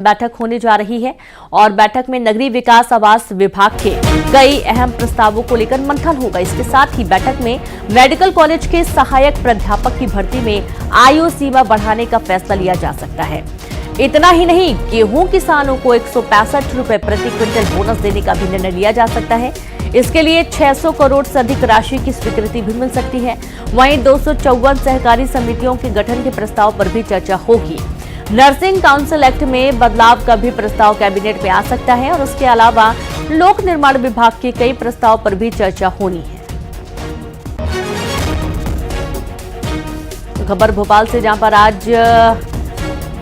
बैठक होने जा रही है और बैठक में नगरीय विकास आवास विभाग के कई अहम प्रस्तावों को लेकर मंथन होगा। इसके साथ ही बैठक में मेडिकल कॉलेज के सहायक प्राध्यापक की भर्ती में आयु सीमा बढ़ाने का फैसला लिया जा सकता है। इतना ही नहीं, गेहूं किसानों को 165 रुपए प्रति क्विंटल बोनस देने का भी निर्णय लिया जा सकता है। इसके लिए 600 करोड़ से अधिक राशि की स्वीकृति भी मिल सकती है। वहीं 254 सहकारी समितियों के गठन के प्रस्ताव पर भी चर्चा होगी। नर्सिंग काउंसिल एक्ट में बदलाव का भी प्रस्ताव कैबिनेट में आ सकता है और उसके अलावा लोक निर्माण विभाग के कई प्रस्ताव पर भी चर्चा होनी है। तो खबर भोपाल से, जहां पर आज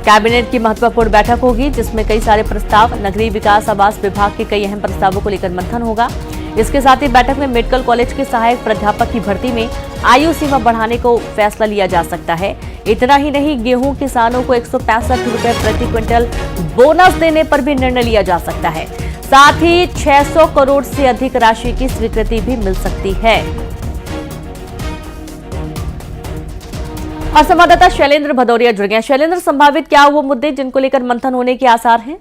कैबिनेट की महत्वपूर्ण बैठक होगी, जिसमें कई सारे प्रस्ताव, नगरीय विकास आवास विभाग के कई अहम प्रस्तावों को लेकर मंथन होगा। इसके साथ ही बैठक में मेडिकल कॉलेज के सहायक प्राध्यापक की भर्ती में आयु सीमा बढ़ाने को फैसला लिया जा सकता है। इतना ही नहीं, गेहूं किसानों को 165 रुपए प्रति क्विंटल बोनस देने पर भी निर्णय लिया जा सकता है। साथ ही 600 करोड़ से अधिक राशि की स्वीकृति भी मिल सकती है। और संवाददाता शैलेंद्र भदौरिया जुड़ गए। शैलेंद्र, संभावित क्या वो मुद्दे जिनको लेकर मंथन होने के आसार हैं?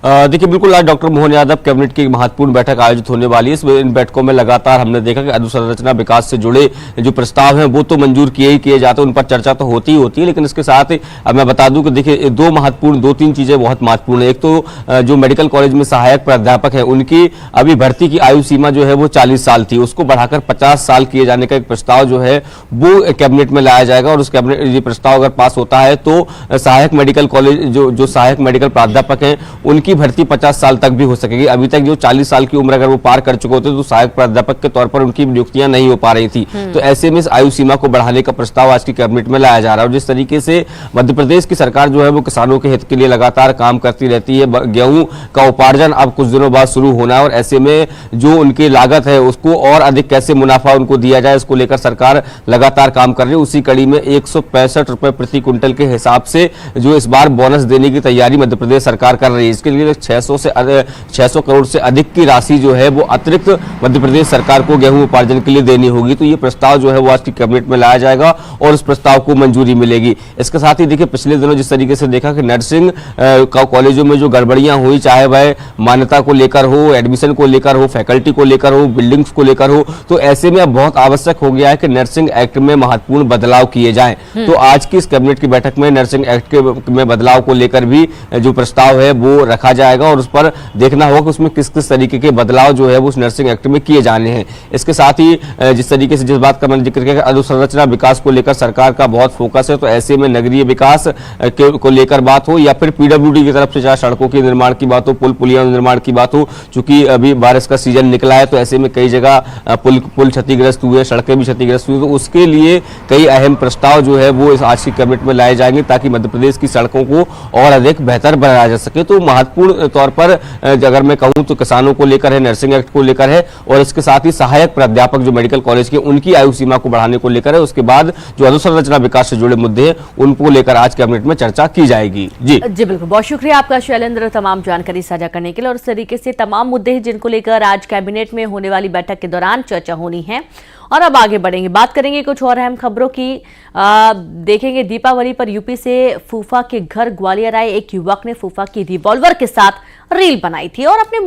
देखिए, बिल्कुल आज डॉक्टर मोहन यादव कैबिनेट की महत्वपूर्ण बैठक आयोजित होने वाली है। इन बैठकों में लगातार हमने देखा कि अधोसंरचना विकास से जुड़े जो प्रस्ताव हैं वो तो मंजूर किए जाते हैं, उन पर चर्चा तो होती ही होती है। लेकिन इसके साथ अब मैं बता दूं कि देखिए दो तीन चीजें बहुत महत्वपूर्ण है। एक तो जो मेडिकल कॉलेज में सहायक प्राध्यापक है उनकी अभी भर्ती की आयु सीमा जो है वो 40 साल थी, उसको बढ़ाकर 50 साल किए जाने का एक प्रस्ताव जो है वो कैबिनेट में लाया जाएगा। और उस कैबिनेट ये प्रस्ताव अगर पास होता है तो सहायक मेडिकल कॉलेज जो सहायक मेडिकल प्राध्यापक हैं उनकी भर्ती 50 साल तक भी हो सकेगी। अभी तक जो 40 साल की उम्र अगर वो पार कर चुके होते तो सहायक प्राध्यापक के तौर पर उनकी नियुक्तियां नहीं हो पा रही थी। तो ऐसे में इस आयु सीमा को बढ़ाने का प्रस्ताव आज की कैबिनेट में लाया जा रहा है। और जिस तरीके से मध्य प्रदेश की सरकार जो है वो किसानों के हित के लिए लगातार काम करती रहती है। गेहूं का उपार्जन अब कुछ दिनों बाद शुरू होना है और ऐसे में जो उनकी लागत है उसको और अधिक कैसे मुनाफा उनको दिया जाए, इसको लेकर सरकार लगातार काम कर रही है। उसी कड़ी में 165 रुपए प्रति क्विंटल के हिसाब से जो इस बार बोनस देने की तैयारी मध्य प्रदेश सरकार कर रही है। इसके लिए 600 करोड़ से अधिक की राशि जो है वो अतिरिक्त मध्य प्रदेश सरकार को गेहूं उपार्जन के लिए देनी होगी। तो ये प्रस्ताव जो है वो आज की कैबिनेट में लाया जाएगा और उस प्रस्ताव को मंजूरी मिलेगी। इसके साथ ही देखिए, पिछले दिनों जिस तरीके से देखा कि नर्सिंग कॉलेजों में जो गड़बड़ियां हुई, चाहे वह मान्यता को लेकर हो, एडमिशन को लेकर हो, फैकल्टी को लेकर हो, बिल्डिंग्स को लेकर हो, तो ऐसे में अब बहुत आवश्यक हो गया है कि नर्सिंग एक्ट में महत्वपूर्ण बदलाव किए जाएं। तो आज की इस कैबिनेट की बैठक में नर्सिंग एक्ट में बदलाव को लेकर भी जो प्रस्ताव है वो रखा जाएगा और उस पर देखना होगा कि उसमें किस किस तरीके के बदलाव जो है वो उस नर्सिंग एक्ट में किए जाने हैं। इसके साथ ही जिस तरीके से जिस बात का मैंने जिक्र किया, अधोसंरचना विकास को लेकर सरकार का बहुत फोकस है। तो ऐसे में नगरीय विकास को लेकर बात हो या फिर पीडब्ल्यूडी की तरफ से चाहे सड़कों के निर्माण की बात हो, पुल पुलिया निर्माण की बात हो, चूंकि अभी बारिश का सीजन निकला है तो ऐसे में कई जगह पुल क्षतिग्रस्त हुए, सड़कें भी क्षतिग्रस्त हुई। तो उसके लिए कई अहम प्रस्ताव जो है वो आज की कैबिनेट में लाए जाएंगे ताकि मध्य प्रदेश की सड़कों को और अधिक बेहतर बनाया जा सके। तो महत्वपूर्ण तौर पर अगर मैं कहूं तो किसानों को लेकर है, नर्सिंग एक्ट को लेकर है और इसके साथ ही सहायक प्राध्यापक जो मेडिकल कॉलेज के उनकी आयु सीमा को बढ़ाने को लेकर है। उसके बाद जो अधोसंरचना विकास से जुड़े मुद्दे हैं उनको लेकर आज कैबिनेट में चर्चा की जाएगी। जी बिल्कुल, बहुत शुक्रिया आपका शैलेंद्र, तमाम जानकारी साझा करने के लिए। और इस तरीके से तमाम मुद्दे हैं जिनको लेकर आज कैबिनेट में होने वाली बैठक के दौरान चर्चा होनी है। और अब आगे बढ़ेंगे, बात करेंगे कुछ और अहम खबरों की। देखेंगे, दीपावली पर यूपी से फूफा के घर ग्वालियर आए एक युवक ने फूफा की रिवॉल्वर के साथ रील बनाई थी और अपने